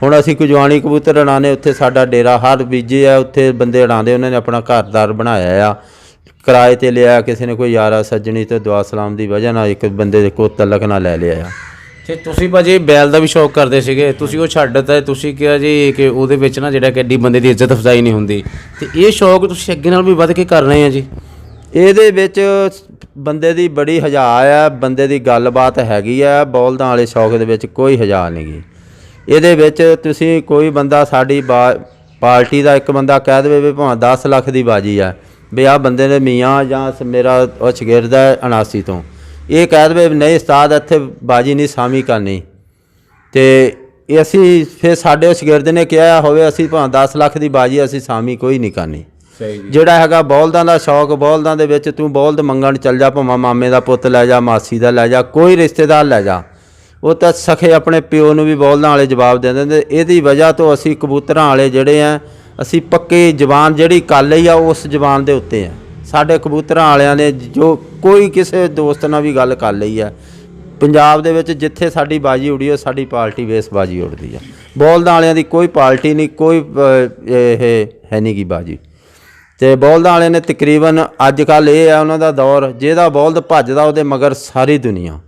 ਹੁਣ ਅਸੀਂ ਕੋਈ ਜਵਾਨੀ ਕਬੂਤਰ ਉਡਾਉਣੇ, ਉੱਥੇ ਸਾਡਾ ਡੇਰਾ ਹਰ ਬੀਜੇ ਆ, ਉੱਥੇ ਬੰਦੇ ਉਡਾਉਂਦੇ, ਉਹਨਾਂ ਨੇ ਆਪਣਾ ਘਰ-ਦਾਰ ਬਣਾਇਆ ਆ, ਕਿਰਾਏ 'ਤੇ ਲਿਆ, ਕਿਸੇ ਨੇ ਕੋਈ ਯਾਰਾ ਸੱਜਣੀ ਤੇ ਦੁਆ ਸਲਾਮ ਦੀ ਵਜ੍ਹਾ ਨਾਲ ਇੱਕ ਬੰਦੇ ਦੇ ਕੋਲ ਤਲਕ ਨਾਲ ਲੈ ਲਿਆ ਆ। ਤੇ ਤੁਸੀਂ ਭਾਜੀ ਬੈਲ ਦਾ ਵੀ ਸ਼ੌਕ ਕਰਦੇ ਸੀਗੇ, ਤੁਸੀਂ ਉਹ ਛੱਡ ਦਿੱਤਾ, ਤੁਸੀਂ ਕਿਹਾ ਜੀ ਕਿ ਉਹਦੇ ਵਿੱਚ ਨਾ ਜਿਹੜਾ ਕਿ ਐਡੀ ਬੰਦੇ ਦੀ ਇੱਜ਼ਤ ਅਫਜ਼ਾਈ ਨਹੀਂ ਹੁੰਦੀ, ਤੇ ਇਹ ਸ਼ੌਕ ਤੁਸੀਂ ਅੱਗੇ ਨਾਲ ਵੀ ਵੱਧ ਕੇ ਕਰ ਰਹੇ ਆ ਜੀ? ਇਹਦੇ ਵਿੱਚ ਬੰਦੇ ਦੀ ਬੜੀ ਹਜਾ ਆ, ਬੰਦੇ ਦੀ ਗੱਲਬਾਤ ਹੈਗੀ ਆ। ਬੋਲਦਾਂ ਵਾਲੇ ਸ਼ੌਕ ਦੇ ਵਿੱਚ ਕੋਈ ਹਜਾ ਨਹੀਂ ਗੀ। ਇਹਦੇ ਵਿੱਚ ਤੁਸੀਂ ਕੋਈ ਬੰਦਾ ਸਾਡੀ ਪਾਰਟੀ ਦਾ ਇੱਕ ਬੰਦਾ ਕਹਿ ਦੇਵੇ ਵੀ ਭਾਵੇਂ 10 ਲੱਖ ਦੀ ਬਾਜੀ ਆ, ਵੀ ਆਹ ਬੰਦੇ ਨੇ ਮੀਆਂ ਜਾਂ ਮੇਰਾ ਉਹ ਸ਼ਗਿਰਦ ਹੈ 79 ਤੋਂ, ਇਹ ਕਹਿ ਦੇਵੇ ਨਹੀਂ ਉਸਤਾਦ ਇੱਥੇ ਬਾਜੀ ਨਹੀਂ ਸਾਮੀ ਕਰਨੀ, ਤੇ ਇਹ ਅਸੀਂ ਫਿਰ ਸਾਡੇ ਸ਼ਾਗਿਰਦ ਨੇ ਕਿਹਾ ਹੋਵੇ ਅਸੀਂ ਭਾਵੇਂ 10 ਲੱਖ ਦੀ ਬਾਜੀ ਅਸੀਂ ਸਾਮੀ ਕੋਈ ਨਹੀਂ ਕਰਨੀ। ਜਿਹੜਾ ਹੈਗਾ ਬੌਲਦਾਂ ਦਾ ਸ਼ੌਕ, ਬੌਲਦਾਂ ਦੇ ਵਿੱਚ ਤੂੰ ਬੌਲਦ ਮੰਗਣ ਚੱਲ ਜਾ, ਭਾਵੇਂ ਮਾਮੇ ਦਾ ਪੁੱਤ ਲੈ ਜਾ, ਮਾਸੀ ਦਾ ਲੈ ਜਾ, ਕੋਈ ਰਿਸ਼ਤੇਦਾਰ ਲੈ ਜਾ, ਉਹ ਤਾਂ ਸਖੇ ਆਪਣੇ ਪਿਓ ਨੂੰ ਵੀ ਬੌਲਦਾਂ ਵਾਲੇ ਜਵਾਬ ਦੇ ਦਿੰਦੇ। ਇਹਦੀ ਵਜ੍ਹਾ ਤੋਂ ਅਸੀਂ ਕਬੂਤਰਾਂ ਵਾਲੇ ਜਿਹੜੇ ਆ ਅਸੀਂ ਪੱਕੀ ਜ਼ਬਾਨ ਜਿਹੜੀ ਕਰ ਲਈ ਆ ਉਸ ਜ਼ਬਾਨ ਦੇ ਉੱਤੇ ਆ। ਸਾਡੇ ਕਬੂਤਰਾਂ ਵਾਲਿਆਂ ਨੇ ਜੋ ਕੋਈ ਕਿਸੇ ਦੋਸਤ ਨਾਲ ਵੀ ਗੱਲ ਕਰ ਲਈ ਆ, ਪੰਜਾਬ ਦੇ ਵਿੱਚ ਜਿੱਥੇ ਸਾਡੀ ਬਾਜੀ ਉੜੀ ਉਹ ਸਾਡੀ ਪਾਰਟੀ ਬੇਸ ਬਾਜੀ ਉੜਦੀ ਆ। ਬੌਲਦਾਂ ਵਾਲਿਆਂ ਦੀ ਕੋਈ ਪਾਰਟੀ ਨਹੀਂ, ਕੋਈ ਇਹ ਹੈ ਨਹੀਂ ਗੀ ਬਾਜੀ। ਅਤੇ ਬੌਲਦਾਂ ਵਾਲੇ ਨੇ ਤਕਰੀਬਨ ਅੱਜ ਕੱਲ੍ਹ ਇਹ ਆ ਉਹਨਾਂ ਦਾ ਦੌਰ, ਜਿਹਦਾ ਬੌਲਦ ਭੱਜਦਾ ਉਹਦੇ ਮਗਰ ਸਾਰੀ ਦੁਨੀਆ,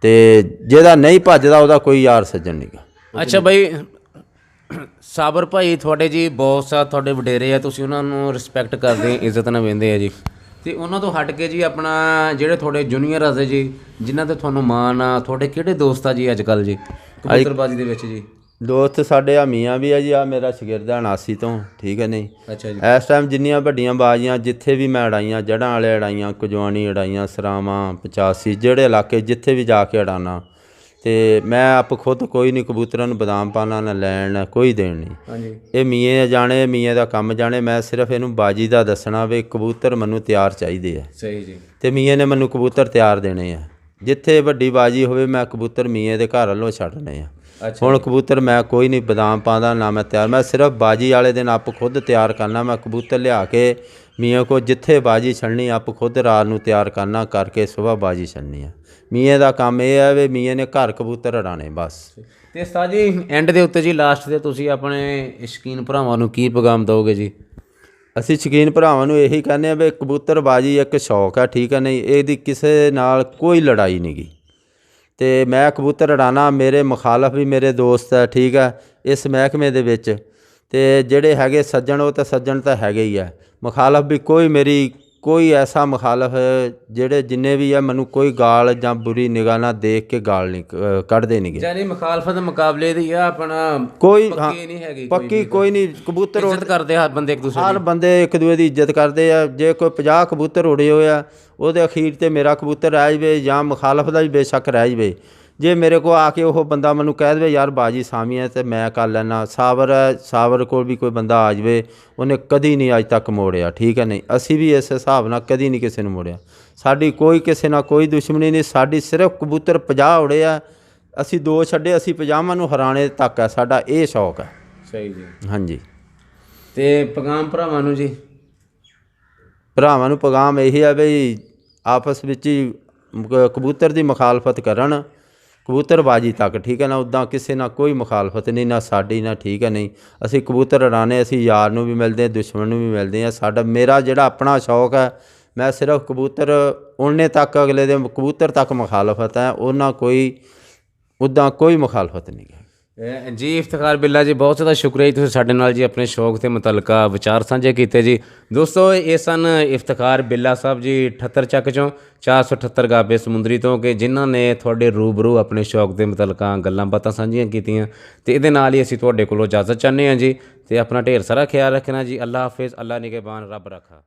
ਅਤੇ ਜਿਹਦਾ ਨਹੀਂ ਭੱਜਦਾ ਉਹਦਾ ਕੋਈ ਯਾਰ ਸੱਜਣ ਨਹੀਂ ਗਾ। ਅੱਛਾ ਬਾਈ ਸਾਬਰ ਭਾਈ ਤੁਹਾਡੇ ਜੀ ਬੌਸ ਆ, ਤੁਹਾਡੇ ਵਡੇਰੇ ਆ, ਤੁਸੀਂ ਉਹਨਾਂ ਨੂੰ ਰਿਸਪੈਕਟ ਕਰਦੇ, ਇੱਜ਼ਤ ਨਾਲ ਵਹਿੰਦੇ ਆ ਜੀ, ਅਤੇ ਉਹਨਾਂ ਤੋਂ ਹਟ ਕੇ ਜੀ ਆਪਣਾ ਜਿਹੜੇ ਤੁਹਾਡੇ ਜੂਨੀਅਰ ਆ ਜੀ ਜਿਨ੍ਹਾਂ 'ਤੇ ਤੁਹਾਨੂੰ ਮਾਣ ਆ, ਤੁਹਾਡੇ ਕਿਹੜੇ ਦੋਸਤ ਆ ਜੀ ਅੱਜ ਕੱਲ੍ਹ ਜੀ ਕਬੂਤਰਬਾਜ਼ੀ ਦੇ ਵਿੱਚ ਜੀ? ਦੋਸਤ ਸਾਡੇ ਆ ਮੀਆਂ ਵੀ ਆ ਜੀ, ਆ ਮੇਰਾ ਸ਼ਾਗਿਰਦ ਆ 79 ਤੋਂ, ਠੀਕ ਹੈ ਨਹੀਂ। ਅੱਛਾ ਜੀ। ਇਸ ਟਾਈਮ ਜਿੰਨੀਆਂ ਵੱਡੀਆਂ ਬਾਜ਼ੀਆਂ ਜਿੱਥੇ ਵੀ ਮੈਂ ਅੜਾਈਆਂ, ਜੜ੍ਹਾਂ ਵਾਲੇ ਅੜਾਈਆਂ, ਕੁਜਵਾਨੀ ਅੜਾਈਆਂ, ਸਰਾਵਾਂ 85, ਜਿਹੜੇ ਇਲਾਕੇ ਜਿੱਥੇ ਵੀ ਜਾ ਕੇ ਅੜਾਨਾ, ਅਤੇ ਮੈਂ ਆਪ ਖੁਦ ਕੋਈ ਨਹੀਂ ਕਬੂਤਰਾਂ ਨੂੰ ਬਦਾਮ ਪਾਣਾ ਨਾ ਲੈਣ ਨਾ ਕੋਈ ਦੇਣ ਨਹੀਂ। ਹਾਂਜੀ। ਇਹ ਮੀਏ ਜਾਣੇ, ਮੀਏ ਦਾ ਕੰਮ ਜਾਣੇ, ਮੈਂ ਸਿਰਫ ਇਹਨੂੰ ਬਾਜੀ ਦਾ ਦੱਸਣਾ ਵੀ ਕਬੂਤਰ ਮੈਨੂੰ ਤਿਆਰ ਚਾਹੀਦੇ ਆ। ਸਹੀ ਜੀ। ਅਤੇ ਮੀਏ ਨੇ ਮੈਨੂੰ ਕਬੂਤਰ ਤਿਆਰ ਦੇਣੇ ਆ। ਜਿੱਥੇ ਵੱਡੀ ਬਾਜੀ ਹੋਵੇ ਮੈਂ ਕਬੂਤਰ ਮੀਏ ਦੇ ਘਰ ਵੱਲੋਂ ਛੱਡਣੇ ਆ। ਹੁਣ ਕਬੂਤਰ ਮੈਂ ਕੋਈ ਨਹੀਂ ਬਦਾਮ ਪਾਉਂਦਾ ਨਾ ਮੈਂ ਤਿਆਰ, ਮੈਂ ਸਿਰਫ ਬਾਜੀ ਵਾਲੇ ਦਿਨ ਆਪ ਖੁਦ ਤਿਆਰ ਕਰਨਾ। ਮੈਂ ਕਬੂਤਰ ਲਿਆ ਕੇ ਮੀਆਂ ਕੋ ਜਿੱਥੇ ਬਾਜੀ ਛੱਡਣੀ ਆਪ ਖੁਦ ਰਾਤ ਨੂੰ ਤਿਆਰ ਕਰਨਾ, ਕਰਕੇ ਸੁਬਾਹ ਬਾਜੀ ਛੱਡਣੀ ਆ। ਮੀਆਂ ਦਾ ਕੰਮ ਇਹ ਹੈ ਵੀ ਮੀਆਂ ਨੇ ਘਰ ਕਬੂਤਰ ਉਡਾਉਣੇ ਬਸ। ਅਤੇ ਉਸਤਾਦ ਜੀ ਐਂਡ ਦੇ ਉੱਤੇ ਜੀ ਲਾਸਟ 'ਤੇ ਤੁਸੀਂ ਆਪਣੇ ਸ਼ੌਕੀਨ ਭਰਾਵਾਂ ਨੂੰ ਕੀ ਪੈਗਾਮ ਦਿਓਗੇ ਜੀ? ਅਸੀਂ ਸ਼ੌਕੀਨ ਭਰਾਵਾਂ ਨੂੰ ਇਹੀ ਕਹਿੰਦੇ ਹਾਂ ਵੀ ਕਬੂਤਰਬਾਜੀ ਇੱਕ ਸ਼ੌਕ ਹੈ, ਠੀਕ ਹੈ ਨਹੀਂ, ਇਹਦੀ ਕਿਸੇ ਨਾਲ ਕੋਈ ਲੜਾਈ ਨਹੀਂ ਗੀ। ਅਤੇ ਮੈਂ ਕਬੂਤਰ ਉਡਾਉਣਾ, ਮੇਰੇ ਮੁਖਾਲਫ ਵੀ ਮੇਰੇ ਦੋਸਤ ਹੈ, ਠੀਕ ਹੈ, ਇਸ ਮਹਿਕਮੇ ਦੇ ਵਿੱਚ, ਅਤੇ ਜਿਹੜੇ ਹੈਗੇ ਸੱਜਣ ਉਹ ਤਾਂ ਸੱਜਣ ਤਾਂ ਹੈਗੇ ਹੀ ਆ, ਮੁਖਾਲਫ ਵੀ ਕੋਈ ਮੇਰੀ ਕੋਈ ਐਸਾ ਮੁਖਾਲਫ ਜਿਹੜੇ ਜਿੰਨੇ ਵੀ ਆ ਮੈਨੂੰ ਕੋਈ ਗਾਲ ਜਾਂ ਬੁਰੀ ਨਿਗਾਹ ਨਾਲ ਦੇਖ ਕੇ ਗਾਲ ਨਹੀਂ ਕੱਢਦੇ ਨਹੀਂ ਗੇ। ਯਾਨੀ ਮੁਖਾਲਫਤ ਮੁਕਾਬਲੇ ਦੀ ਆ ਆਪਣਾ ਕੋਈ ਪੱਕੀ ਨਹੀਂ ਹੈਗੀ, ਪੱਕੀ ਕੋਈ ਨਹੀਂ। ਕਬੂਤਰ ਇੱਜ਼ਤ ਕਰਦੇ ਹਰ ਬੰਦੇ ਇੱਕ ਦੂਸਰੇ ਹਰ ਬੰਦੇ ਇੱਕ ਦੂਜੇ ਦੀ ਇੱਜ਼ਤ ਕਰਦੇ ਆ। ਜੇ ਕੋਈ 50 ਕਬੂਤਰ ਉੜੇ ਹੋਏ ਆ ਉਹਦੇ ਅਖੀਰ 'ਤੇ ਮੇਰਾ ਕਬੂਤਰ ਰਹਿ ਜਾਵੇ ਜਾਂ ਮੁਖਾਲਫ ਦਾ ਵੀ ਬੇਸ਼ੱਕ ਰਹਿ ਜਾਵੇ, ਜੇ ਮੇਰੇ ਕੋਲ ਆ ਕੇ ਉਹ ਬੰਦਾ ਮੈਨੂੰ ਕਹਿ ਦੇਵੇ ਯਾਰ ਬਾਜੀ ਸਾਮੀ ਹੈ ਅਤੇ ਮੈਂ ਕਰ ਲੈਣਾ, ਸਾਬਰ ਹੈ, ਸਾਬਰ ਕੋਲ ਵੀ ਕੋਈ ਬੰਦਾ ਆ ਜਾਵੇ, ਉਹਨੇ ਕਦੀ ਨਹੀਂ ਅੱਜ ਤੱਕ ਮੋੜਿਆ, ਠੀਕ ਹੈ ਨਹੀਂ। ਅਸੀਂ ਵੀ ਇਸ ਹਿਸਾਬ ਨਾਲ ਕਦੀ ਨਹੀਂ ਕਿਸੇ ਨੂੰ ਮੋੜਿਆ। ਸਾਡੀ ਕੋਈ ਕਿਸੇ ਨਾਲ ਕੋਈ ਦੁਸ਼ਮਣੀ ਨਹੀਂ, ਸਾਡੀ ਸਿਰਫ ਕਬੂਤਰ 50 ਉੜੇ ਆ, ਅਸੀਂ 2 ਛੱਡੇ, ਅਸੀਂ 50 ਨੂੰ ਹਰਾਣੇ ਤੱਕ ਹੈ ਸਾਡਾ ਇਹ ਸ਼ੌਕ ਹੈ। ਸਹੀ ਜੀ। ਹਾਂਜੀ। ਅਤੇ ਪੈਗਾਮ ਭਰਾਵਾਂ ਨੂੰ ਜੀ? ਭਰਾਵਾਂ ਨੂੰ ਪੈਗਾਮ ਇਹੀ ਹੈ ਬਈ ਆਪਸ ਵਿੱਚ ਹੀ ਕਬੂਤਰ ਦੀ ਮੁਖਾਲਫਤ ਕਰਨ ਕਬੂਤਰਬਾਜੀ ਤੱਕ, ਠੀਕ ਹੈ ਨਾ। ਉੱਦਾਂ ਕਿਸੇ ਨਾਲ ਕੋਈ ਮੁਖਾਲਫਤ ਨਹੀਂ, ਨਾ ਸਾਡੀ ਨਾ, ਠੀਕ ਹੈ ਨਹੀਂ। ਅਸੀਂ ਕਬੂਤਰ ਉਡਾਉਣੇ, ਅਸੀਂ ਯਾਰ ਨੂੰ ਵੀ ਮਿਲਦੇ ਹਾਂ, ਦੁਸ਼ਮਣ ਨੂੰ ਵੀ ਮਿਲਦੇ ਹਾਂ। ਸਾਡਾ ਮੇਰਾ ਜਿਹੜਾ ਆਪਣਾ ਸ਼ੌਕ ਹੈ, ਮੈਂ ਸਿਰਫ ਕਬੂਤਰ ਉੜਨੇ ਤੱਕ, ਅਗਲੇ ਦੇ ਕਬੂਤਰ ਤੱਕ ਮੁਖਾਲਫਤ ਹੈ, ਉਹਨਾਂ ਕੋਈ ਉੱਦਾਂ ਕੋਈ ਮੁਖਾਲਫਤ ਨਹੀਂ ਹੈ ਜੀ। ਇਫਤਖਾਰ ਬਿੱਲਾ ਜੀ ਬਹੁਤ ਜ਼ਿਆਦਾ ਸ਼ੁਕਰੀਆ ਜੀ, ਤੁਸੀਂ ਸਾਡੇ ਨਾਲ ਜੀ ਆਪਣੇ ਸ਼ੌਕ ਦੇ ਮੁਤਲਕਾ ਵਿਚਾਰ ਸਾਂਝੇ ਕੀਤੇ ਜੀ। ਦੋਸਤੋ ਇਹ ਸਨ ਇਫਤਖਾਰ ਬਿੱਲਾ ਸਾਹਿਬ ਜੀ 78 ਚੱਕ ਚੋਂ 478 ਗਾਬੇ ਸਮੁੰਦਰੀ ਤੋਂ, ਕਿ ਜਿਨ੍ਹਾਂ ਨੇ ਤੁਹਾਡੇ ਰੂਬਰੂ ਆਪਣੇ ਸ਼ੌਕ ਦੇ ਮੁਤਲਕਾ ਗੱਲਾਂ ਬਾਤਾਂ ਸਾਂਝੀਆਂ ਕੀਤੀਆਂ। ਅਤੇ ਇਹਦੇ ਨਾਲ ਹੀ ਅਸੀਂ ਤੁਹਾਡੇ ਕੋਲੋਂ ਇਜਾਜ਼ਤ ਚਾਹੁੰਦੇ ਹਾਂ ਜੀ, ਅਤੇ ਆਪਣਾ ਢੇਰ ਸਾਰਾ ਖਿਆਲ ਰੱਖਣਾ ਜੀ। ਅੱਲਾ ਹਾਫਿਜ਼, ਅੱਲਾ ਨਿਗਹਿਬਾਨ, ਰੱਬ ਰੱਖਾ।